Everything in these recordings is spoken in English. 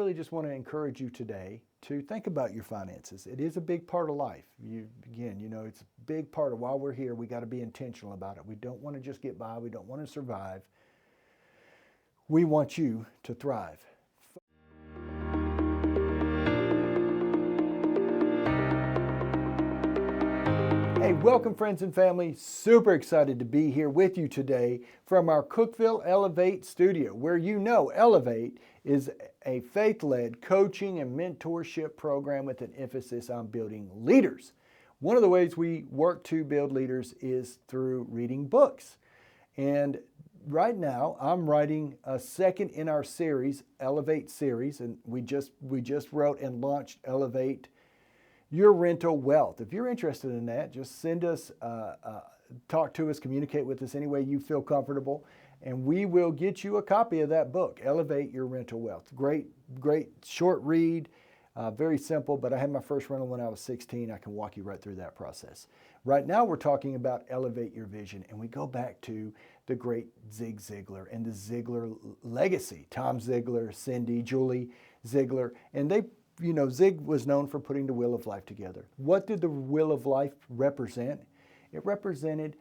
really just want to encourage you today to think about your finances. It is a big part of life. Again, it's a big part of why we're here. We got to be intentional about it. We don't want to just get by. We don't want to survive. We want you to thrive. Hey, welcome friends and family. Super excited to be here with you today from our Cookeville Elevate studio, where Elevate is a faith-led coaching and mentorship program with an emphasis on building leaders. One of the ways we work to build leaders is through reading books. And right now, I'm writing a second in our series, Elevate series, and we just wrote and launched Elevate Your Rental Wealth. If you're interested in that, just send us, talk to us, communicate with us any way you feel comfortable, and we will get you a copy of that book, Elevate Your Rental Wealth. Great short read, very simple, but I had my first rental when I was 16. I can walk you right through that process. Right now, we're talking about Elevate Your Vision, and we go back to the great Zig Ziglar and the Ziglar legacy. Tom Ziglar, Cindy, Julie Ziglar, and Zig was known for putting the wheel of life together. What did the wheel of life represent? It represented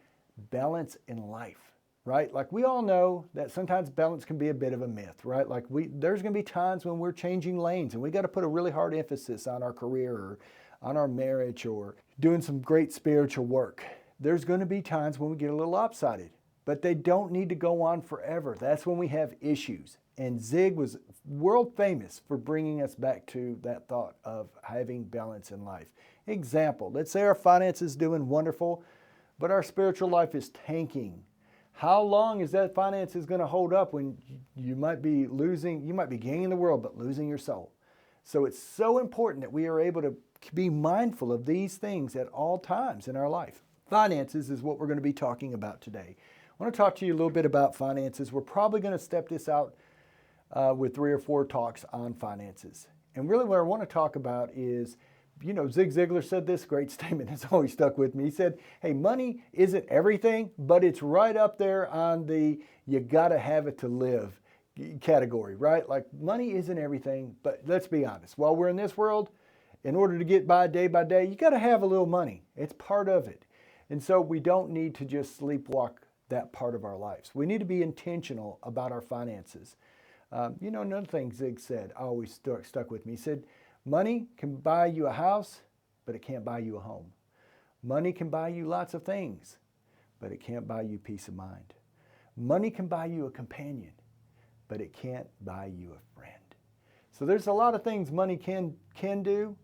balance in life, right? Like we all know that sometimes balance can be a bit of a myth, right? Like there's going to be times when we're changing lanes and we got to put a really hard emphasis on our career or on our marriage or doing some great spiritual work. There's going to be times when we get a little lopsided, but they don't need to go on forever. That's when we have issues. And Zig was world famous for bringing us back to that thought of having balance in life. Example, let's say our finances is doing wonderful, but our spiritual life is tanking. How long is that finances going to hold up when you might be gaining the world, but losing your soul? So it's so important that we are able to be mindful of these things at all times in our life. Finances is what we're going to be talking about today. I want to talk to you a little bit about finances. We're probably going to step this out with 3 or 4 talks on finances. And really what I want to talk about is, Zig Ziglar said this great statement that's always stuck with me. He said, hey, money isn't everything, but it's right up there on the you got to have it to live category, right? Like money isn't everything, but let's be honest. While we're in this world, in order to get by day, you got to have a little money. It's part of it. And so we don't need to just sleepwalk that part of our lives. We need to be intentional about our finances. Another thing Zig said always stuck with me. He said, money can buy you a house, but it can't buy you a home. Money can buy you lots of things, but it can't buy you peace of mind. Money can buy you a companion, but it can't buy you a friend. So there's a lot of things money can do,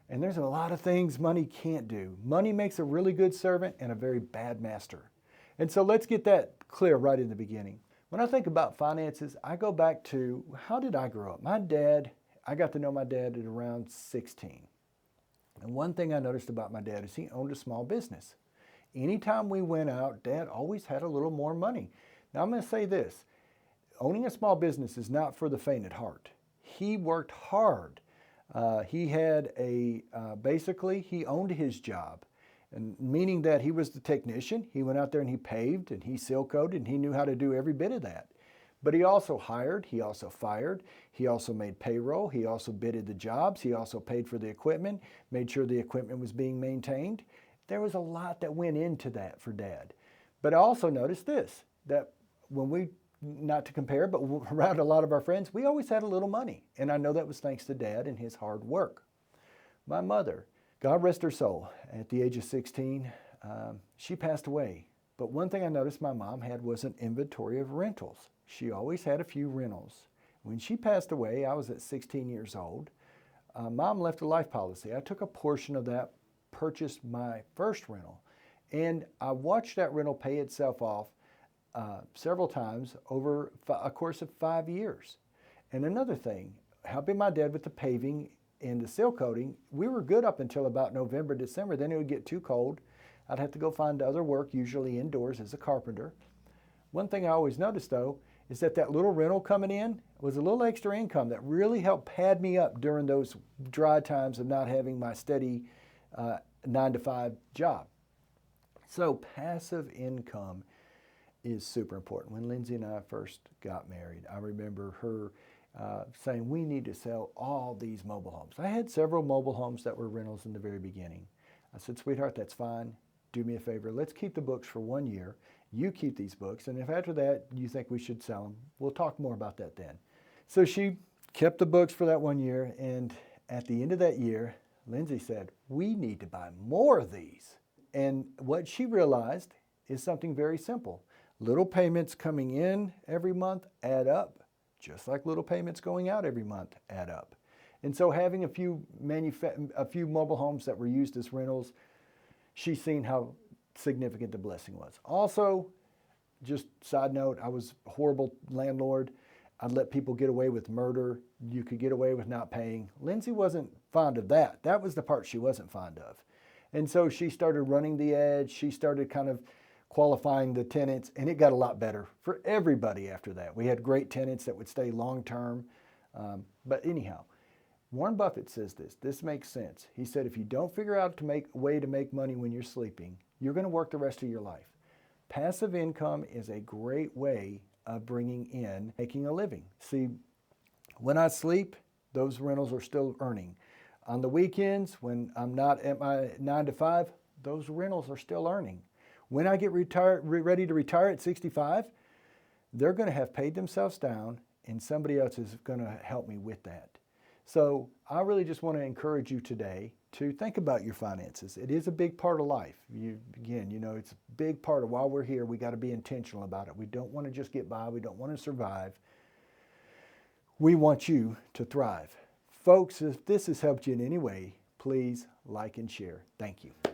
and there's a lot of things money can't do. Money makes a really good servant and a very bad master. And so let's get that clear right in the beginning. When I think about finances, I go back to how did I grow up? I got to know my dad at around 16. And one thing I noticed about my dad is he owned a small business. Anytime we went out, Dad always had a little more money. Now I'm going to say this, owning a small business is not for the faint at heart. He worked hard. He owned his job. And meaning that he was the technician, he went out there and he paved and he seal coated and he knew how to do every bit of that. But he also hired, he also fired, he also made payroll, he also bidded the jobs, he also paid for the equipment, made sure the equipment was being maintained. There was a lot that went into that for Dad. But I also noticed this, that when we, not to compare, but around a lot of our friends, we always had a little money. And I know that was thanks to Dad and his hard work. My mother, God rest her soul, at the age of 16, she passed away. But one thing I noticed my mom had was an inventory of rentals. She always had a few rentals. When she passed away, I was at 16 years old. Mom left a life policy. I took a portion of that, purchased my first rental, and I watched that rental pay itself off several times over a course of 5 years. And another thing, helping my dad with the paving and the seal coating, we were good up until about November, December. Then it would get too cold. I'd have to go find other work, usually indoors as a carpenter. One thing I always noticed though, is that little rental coming in was a little extra income that really helped pad me up during those dry times of not having my steady 9-to-5 job. So passive income is super important. When Lindsay and I first got married, I remember her saying we need to sell all these mobile homes. I had several mobile homes that were rentals in the very beginning. I said, sweetheart, that's fine. Do me a favor. Let's keep the books for 1 year. You keep these books, and if after that you think we should sell them, we'll talk more about that then. So she kept the books for that 1 year, and at the end of that year, Lindsay said, we need to buy more of these. And what she realized is something very simple. Little payments coming in every month add up, just like little payments going out every month add up. And so having a few mobile homes that were used as rentals, she's seen how significant the blessing was. Also, just side note, I was a horrible landlord. I'd let people get away with murder. You could get away with not paying. Lindsay wasn't fond of that. That was the part she wasn't fond of. And so she started running the edge. She started kind of qualifying the tenants, and it got a lot better for everybody after that. We had great tenants that would stay long term. But anyhow, Warren Buffett says this makes sense. He said, if you don't figure out a way to make money when you're sleeping, you're going to work the rest of your life. Passive income is a great way of making a living. See, when I sleep, those rentals are still earning. On the weekends, when I'm not at my 9 to 5, those rentals are still earning. When I get ready to retire at 65, they're going to have paid themselves down, and somebody else is going to help me with that. So I really just want to encourage you today to think about your finances. It is a big part of life. It's a big part of why we're here. We got to be intentional about it. We don't want to just get by. We don't want to survive. We want you to thrive. Folks, if this has helped you in any way, please like and share. Thank you.